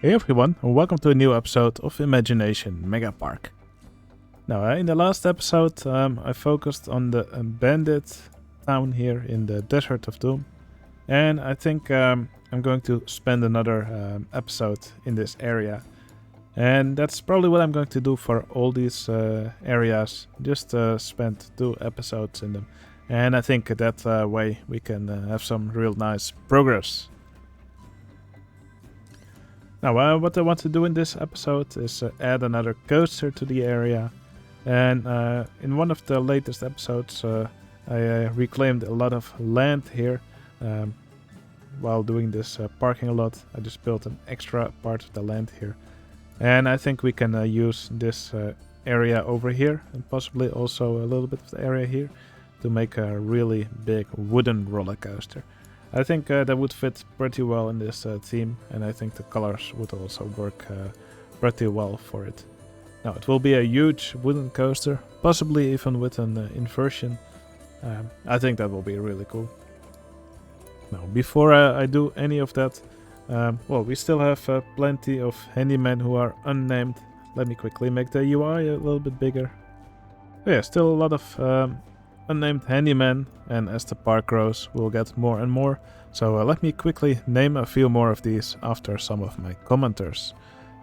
Hey everyone, and welcome to a new episode of Imagination Megapark. Now, in the last episode, I focused on the bandit town here in the Desert of Doom, and I think I'm going to spend another episode in this area. And that's probably what I'm going to do for all these areas, just spend 2 episodes in them. And I think that way we can have some real nice progress. Now, what I want to do in this episode is add another coaster to the area. And in one of the latest episodes, I reclaimed a lot of land here. While doing this parking lot, I just built an extra part of the land here. And I think we can use this area over here, and possibly also a little bit of the area here, to make a really big wooden roller coaster. I think that would fit pretty well in this theme, and I think the colors would also work pretty well for it. Now, it will be a huge wooden coaster, possibly even with an inversion. I think that will be really cool. Now, before I do any of that, we still have plenty of handymen who are unnamed. Let me quickly make the UI a little bit bigger. Oh yeah, still a lot of unnamed handymen, and as the park grows, we'll get more and more. So let me quickly name a few more of these after some of my commenters.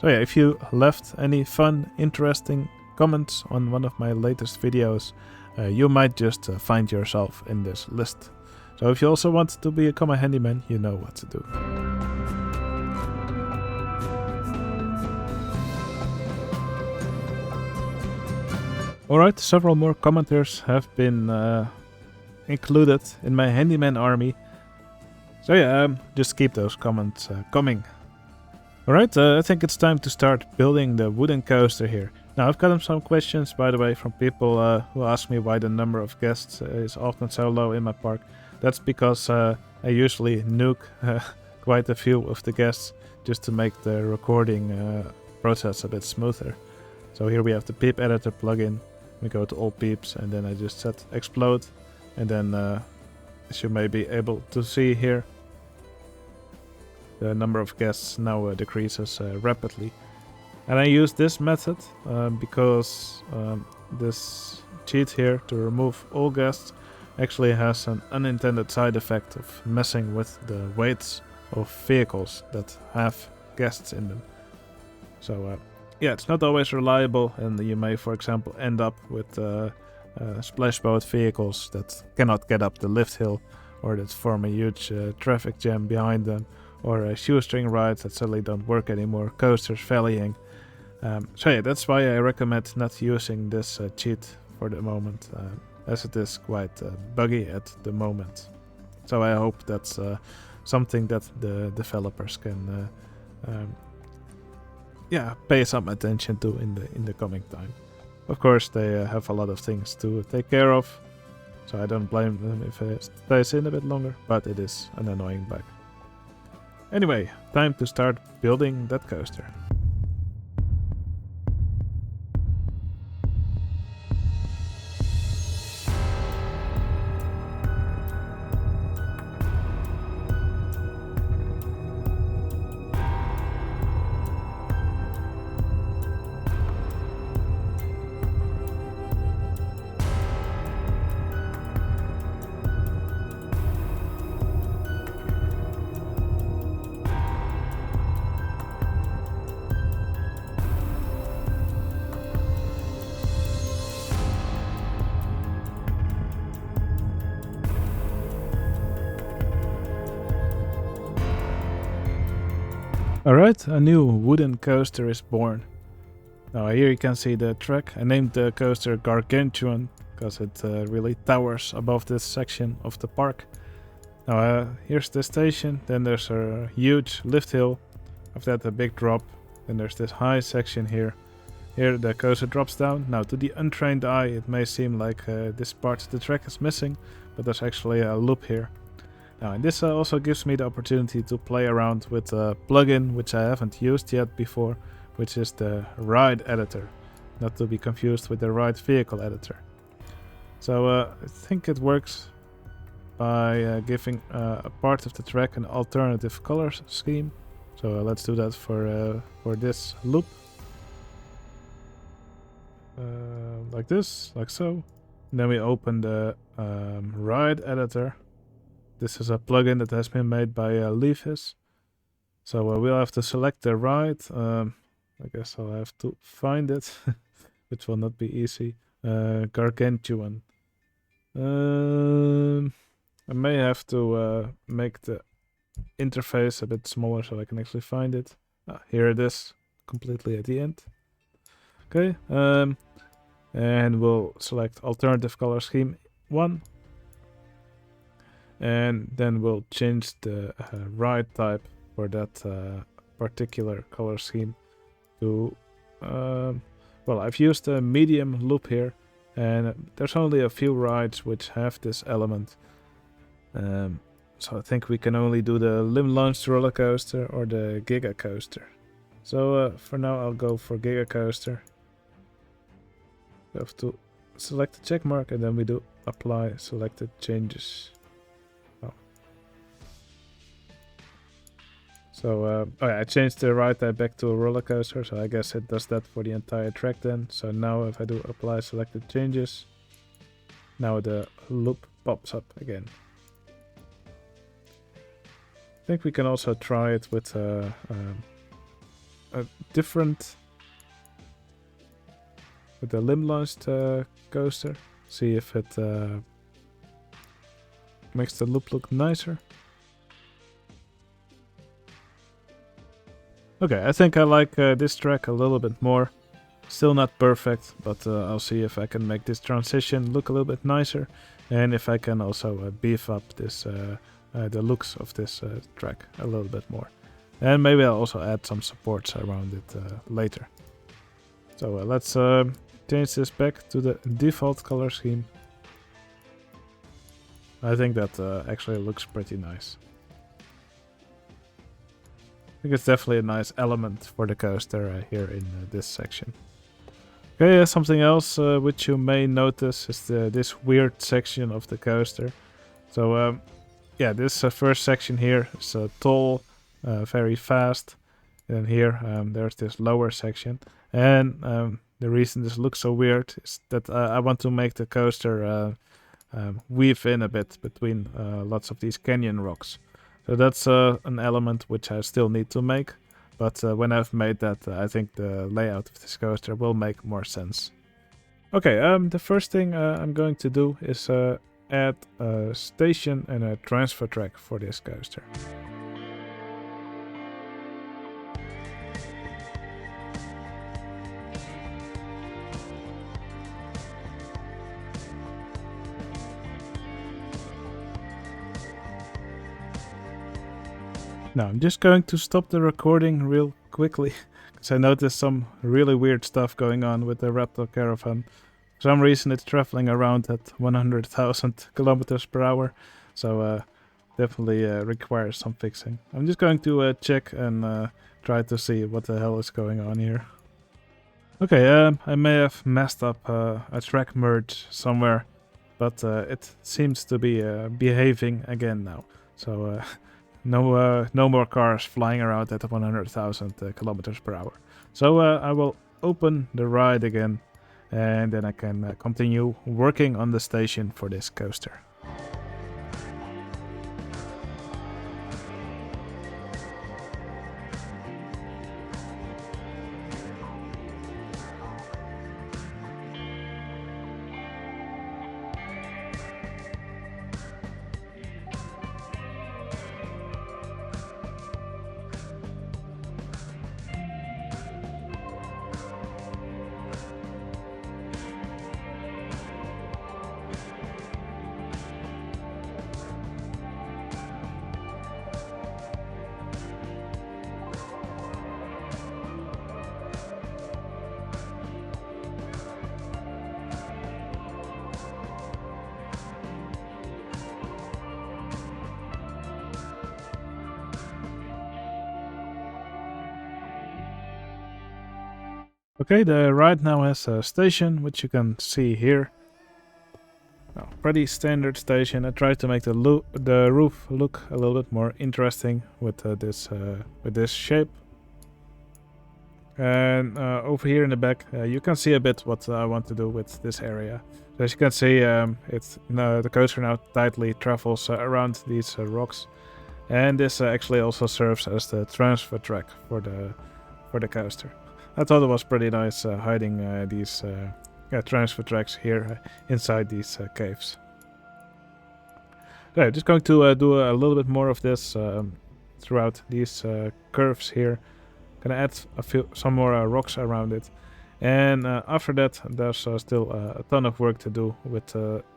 So yeah, if you left any fun, interesting comments on one of my latest videos, you might just find yourself in this list. So if you also want to become a handyman, you know what to do. Alright, several more commenters have been included in my handyman army. So yeah, just keep those comments coming. Alright, I think it's time to start building the wooden coaster here. Now, I've gotten some questions, by the way, from people who ask me why the number of guests is often so low in my park. That's because I usually nuke quite a few of the guests just to make the recording process a bit smoother. So here we have the peep editor plugin. We go to all peeps, and then I just set explode, and then as you may be able to see here, the number of guests now decreases rapidly. And I use this method because this cheat here to remove all guests actually has an unintended side effect of messing with the weights of vehicles that have guests in them. So yeah, it's not always reliable, and you may, for example, end up with splashboat vehicles that cannot get up the lift hill, or that form a huge traffic jam behind them, or shoestring rides that suddenly don't work anymore, coasters failing. So yeah, that's why I recommend not using this cheat for the moment, as it is quite buggy at the moment. So I hope that's something that the developers can pay some attention to in the coming time. Of course, they have a lot of things to take care of, so I don't blame them if it stays in a bit longer, but it is an annoying bug. Anyway, time to start building that coaster. Alright, a new wooden coaster is born. Now here you can see the track. I named the coaster Gargantuan because it really towers above this section of the park. Now here's the station, then there's a huge lift hill, after that a big drop, then there's this high section here. Here the coaster drops down. Now to the untrained eye it may seem like this part of the track is missing, but there's actually a loop here. Now, and this also gives me the opportunity to play around with a plugin which I haven't used yet before, which is the ride editor, not to be confused with the ride vehicle editor. So I think it works by giving a part of the track an alternative color scheme. So let's do that for this loop. Like this, like so. And then we open the ride editor. This is a plugin that has been made by Leafis. So we'll have to select the ride. I guess I'll have to find it, which will not be easy. Gargantuan. I may have to make the interface a bit smaller so I can actually find it. Here it is, completely at the end. Okay, and we'll select alternative color scheme 1. And then we'll change the ride type for that particular color scheme to, well, I've used a medium loop here, and there's only a few rides which have this element. So I think we can only do the limb-launched roller coaster or the Giga coaster. So for now I'll go for Giga coaster. We have to select the check mark and then we do apply selected changes. So I changed the ride type back to a roller coaster, so I guess it does that for the entire track then. So now if I do apply selected changes, now the loop pops up again. I think we can also try it with a different, with the limb launched coaster. See if it makes the loop look nicer. Okay, I think I like this track a little bit more. Still not perfect, but I'll see if I can make this transition look a little bit nicer. And if I can also beef up this the looks of this track a little bit more. And maybe I'll also add some supports around it later. So let's change this back to the default color scheme. I think that actually looks pretty nice. I think it's definitely a nice element for the coaster here in this section. Okay, something else which you may notice is this weird section of the coaster. So yeah, this first section here is tall, very fast. And here there's this lower section. And the reason this looks so weird is that I want to make the coaster weave in a bit between lots of these canyon rocks. So that's an element which I still need to make, but when I've made that, I think the layout of this coaster will make more sense. Okay, the first thing I'm going to do is add a station and a transfer track for this coaster. Now I'm just going to stop the recording real quickly because I noticed some really weird stuff going on with the Raptor Caravan. For some reason it's traveling around at 100,000 kilometers per hour, so definitely requires some fixing. I'm just going to check and try to see what the hell is going on here. Okay, I may have messed up a track merge somewhere, but it seems to be behaving again now. So no more cars flying around at 100,000 kilometers per hour. So I will open the ride again, and then I can continue working on the station for this coaster. Okay, the ride now has a station, which you can see here. Pretty standard station. I tried to make the roof look a little bit more interesting with this shape. And over here in the back, you can see a bit what I want to do with this area. So as you can see, the coaster now tightly travels around these rocks, and this actually also serves as the transfer track for the coaster. I thought it was pretty nice hiding these transfer tracks here inside these caves. Okay, just going to do a little bit more of this throughout these curves here. Gonna add some more rocks around it, and after that there's still a ton of work to do with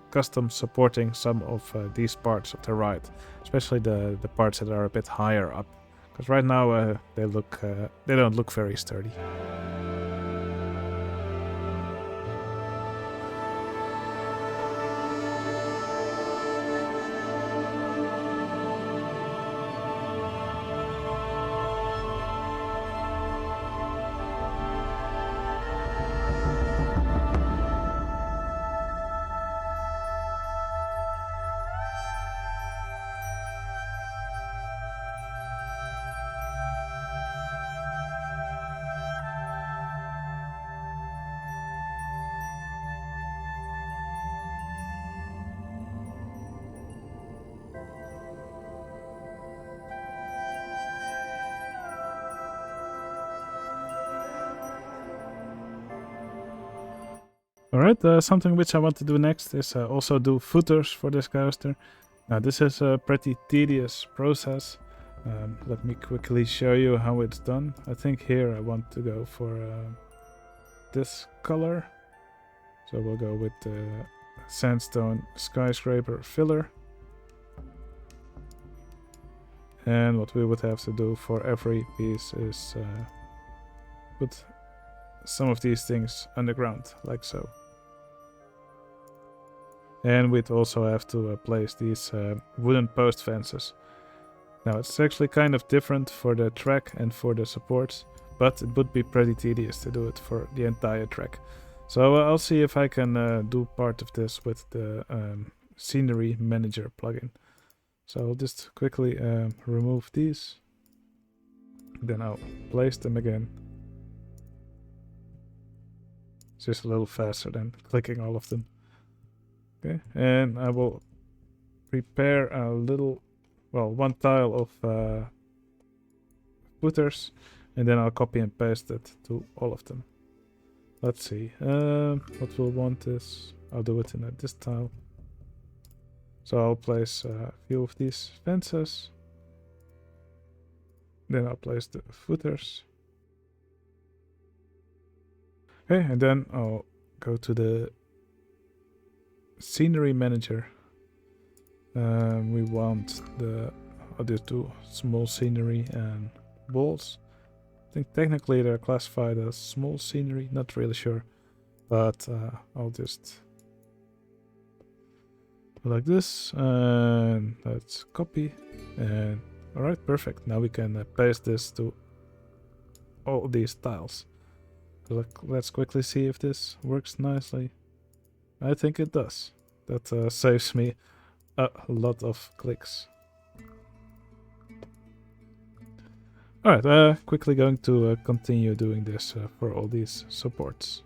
custom supporting some of these parts of the ride, especially the parts that are a bit higher up, because right now they don't look very sturdy. Alright, something which I want to do next is also do footers for this coaster. Now this is a pretty tedious process. Let me quickly show you how it's done. I think here I want to go for this color. So we'll go with the sandstone skyscraper filler. And what we would have to do for every piece is put some of these things underground, like so. And we'd also have to place these wooden post fences. Now it's actually kind of different for the track and for the supports, but it would be pretty tedious to do it for the entire track. So I'll see if I can do part of this with the Scenery Manager plugin. So I'll just quickly remove these. Then I'll place them again. It's just a little faster than clicking all of them. Okay, and I will prepare a little, one tile of footers, and then I'll copy and paste it to all of them. Let's see, what we'll want is, I'll do it in this tile. So I'll place a few of these fences. Then I'll place the footers. Okay, and then I'll go to the Scenery Manager. We want the other two small scenery and walls. I think technically they're classified as small scenery, not really sure, but I'll just do like this, and let's copy, and alright, perfect. Now we can paste this to all these tiles. Let's quickly see if this works nicely. I think it does. That saves me a lot of clicks. Alright, quickly going to continue doing this for all these supports.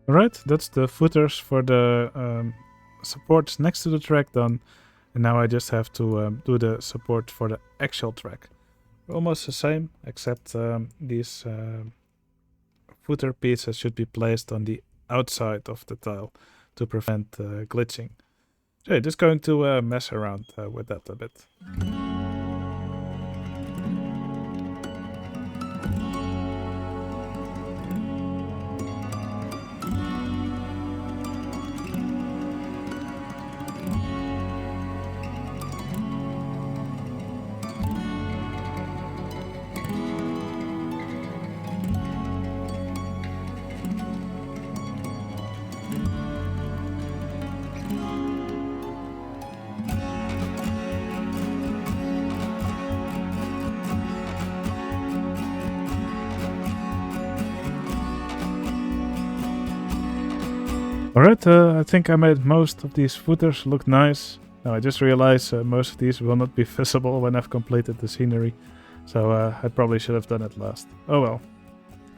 Alright, that's the footers for the supports next to the track done. And now I just have to do the support for the actual track. Almost the same, except these footer pieces should be placed on the outside of the tile to prevent glitching. So just going to mess around with that a bit. Alright, I think I made most of these footers look nice. Now I just realized most of these will not be visible when I've completed the scenery. So I probably should have done it last. Oh well,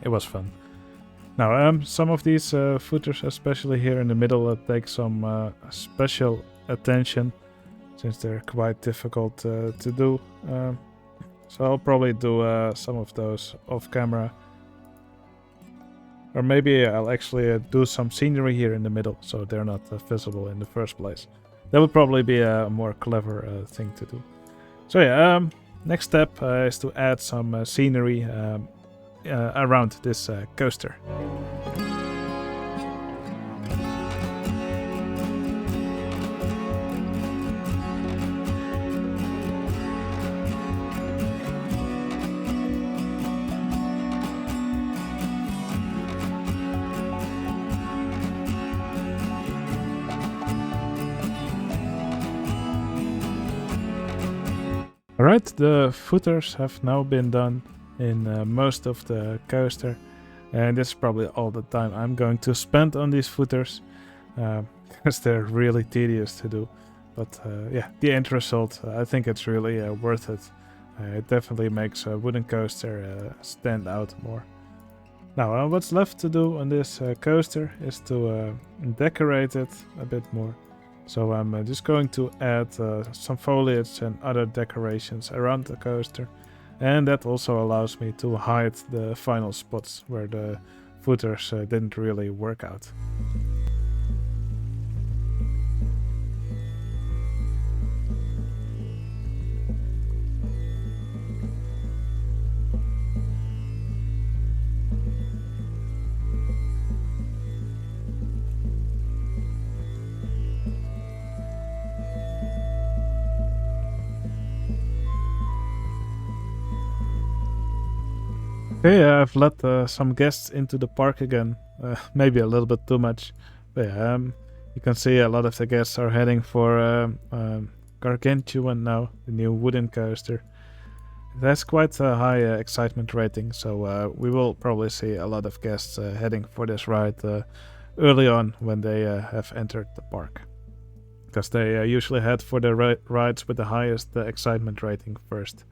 it was fun. Now some of these footers, especially here in the middle, take some special attention, since they're quite difficult to do. So I'll probably do some of those off camera. Or maybe I'll actually do some scenery here in the middle, so they're not visible in the first place. That would probably be a more clever thing to do. So yeah, next step is to add some scenery around this coaster. Alright, the footers have now been done in most of the coaster, and this is probably all the time I'm going to spend on these footers, because they're really tedious to do. But yeah, the end result, I think it's really worth it. It definitely makes a wooden coaster stand out more. Now, what's left to do on this coaster is to decorate it a bit more. So I'm just going to add some foliage and other decorations around the coaster. And that also allows me to hide the final spots where the footers didn't really work out. Okay, I've let some guests into the park again, maybe a little bit too much. But yeah, you can see a lot of the guests are heading for Gargantuan now, the new wooden coaster. It has quite a high excitement rating, so we will probably see a lot of guests heading for this ride early on when they have entered the park. Because they usually head for the rides with the highest excitement rating first.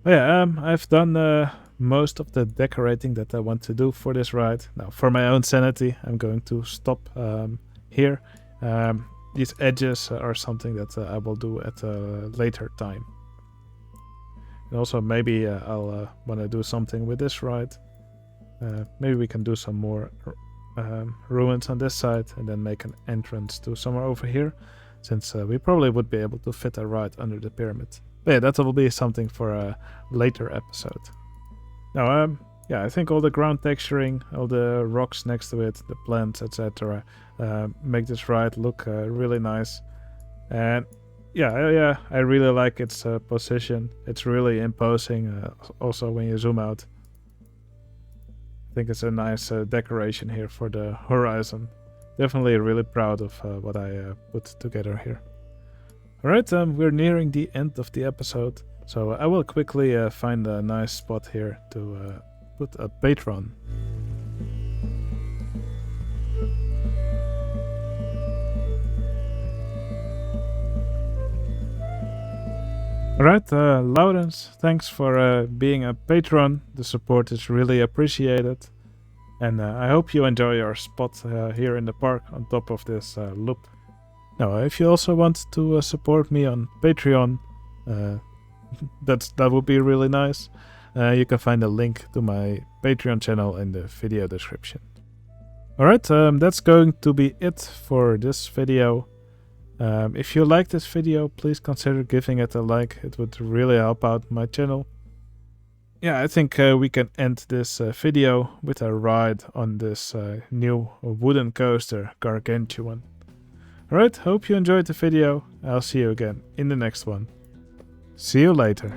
But yeah, I've done most of the decorating that I want to do for this ride. Now, for my own sanity, I'm going to stop here. These edges are something that I will do at a later time. And also, maybe I'll want to do something with this ride. Maybe we can do some more ruins on this side and then make an entrance to somewhere over here, since we probably would be able to fit a ride under the pyramid. But yeah, that will be something for a later episode. Now, yeah, I think all the ground texturing, all the rocks next to it, the plants, etc., make this ride look really nice. And yeah, I really like its position. It's really imposing, also when you zoom out. I think it's a nice decoration here for the horizon. Definitely really proud of what I put together here. Alright, we're nearing the end of the episode, so I will quickly find a nice spot here to put a patron. Alright, Laurens, thanks for being a patron. The support is really appreciated. And I hope you enjoy your spot here in the park on top of this loop. Now, if you also want to support me on Patreon, that would be really nice. You can find a link to my Patreon channel in the video description. Alright, that's going to be it for this video. If you like this video, please consider giving it a like. It would really help out my channel. Yeah, I think we can end this video with a ride on this new wooden coaster, Gargantuan. Alright, hope you enjoyed the video. I'll see you again in the next one. See you later.